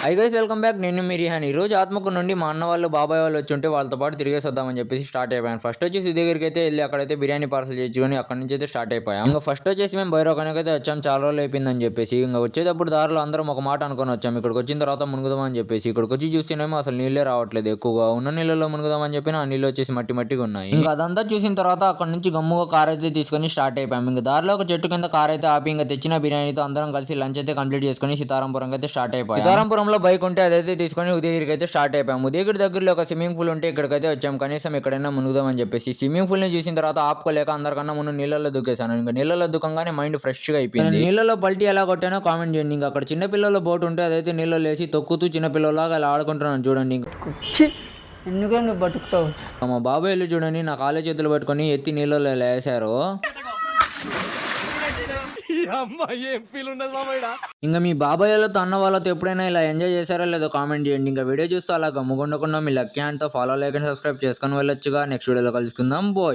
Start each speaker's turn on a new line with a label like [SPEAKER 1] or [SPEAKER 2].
[SPEAKER 1] Hi guys, welcome back. నేను మీ రిహాన్. ఈ రోజు ఆత్మకూరు నుండి మా అన్న వాళ్ళు బాబాయ్ వాళ్ళు వచ్చి ఉంటే వాళ్ళతో పాటు తిరిగేసి వద్దామని చెప్పేసి స్టార్ట్ అయిపోయాను. ఫస్ట్ వచ్చేసి దగ్గరికి అయితే వెళ్ళి అక్కడైతే బిర్యానీ పార్సల్ చేసుకొని అక్కడ నుంచి అయితే స్టార్ట్ అయిపోయాం. ఇంకా ఫస్ట్ వచ్చేసి మేము భైరవకానికి అయితే వచ్చాం, చాలా రోజులు అయిపోయిందని చెప్పేసి. ఇంకా వచ్చేటప్పుడు దారిలో అందరం ఒక మాట అనుకొని వచ్చాం, ఇక్కడికి వచ్చిన తర్వాత మునుగుదామని చెప్పేసి. ఇక్కడికి వచ్చి చూస్తేనేమో అసలు నీళ్ళే రావట్లేదు, ఎక్కువగా ఉన్న నీళ్ళలో మునుగుదామని చెప్పి ఆ నీళ్ళు వచ్చేసి మట్టి మట్టిగా ఉన్నాయి. ఇంకా అదంతా చూసిన తర్వాత అక్కడ నుంచి గమ్ముగా కార్ అయితే తీసుకొని స్టార్ట్ అయిపోయాం. ఇంకా దారిలో ఒక చెట్టు కింద కార్ అయితే ఆపి ఇంకా తెచ్చిన బిర్యానీతో అందరం కలిసి లంచ్ అయితే కంప్లీట్ చేసుకుని సీతారాంపురం అయితే స్టార్ట్ అయిపోయాం. సీతారాంపురంలో బైక్ ఉంటే అదైతే తీసుకొని ఉదయగిరికి అయితే స్టార్ట్ అయిపోయాం. ఉదయగిరి దగ్గరలో ఒక స్విమ్మింగ్ పూల్ ఉంటే ఇక్కడికైతే వచ్చాం, కనీసం ఎక్కడైనా మునుగుదామని చెప్పేసి. స్విమ్మింగ్ పూల్ ని చూసిన తర్వాత ఆపుకోలేక అందరికన్నా ముందు నీళ్ళలో దూకేశాను. ఇంకా నీళ్ళలో దూకంగానే మైండ్ ఫ్రెష్ గా అయిపోయింది. నీళ్ళలో పల్టీ ఎలా కొట్టానో కామెంట్ చేయండి. ఇంకా అక్కడ చిన్నపిల్లల బోట్ ఉంటే అదైతే నీళ్ళలో లేసి తొక్కుతూ చిన్నపిల్లలాగా అలా ఆడుకుంటున్నాను చూడండి.
[SPEAKER 2] ఎందుకని నువ్వు బతుకుతావు?
[SPEAKER 1] మా బాబాయ్ వెళ్ళి చూడండి, నా కాళ్ళ చేతులు పట్టుకొని ఎత్తి నీళ్ళలో వేసారు. ఇంకా మీ బాబాయ్లతో అన్న వాళ్ళతో ఎప్పుడైనా ఇలా ఎంజాయ్ చేశారో లేదో కామెంట్ చేయండి. ఇంకా వీడియో చూస్తూ అలా గమ్ముకుండకుండా మీ లక్కీ హ్యాండ్తో ఫాలో లైక్ అండ్ సబ్స్క్రైబ్ చేసుకొని వెళ్ళొచ్చుగా. నెక్స్ట్ వీడియోలో కలుసుకుందాం. బాయ్.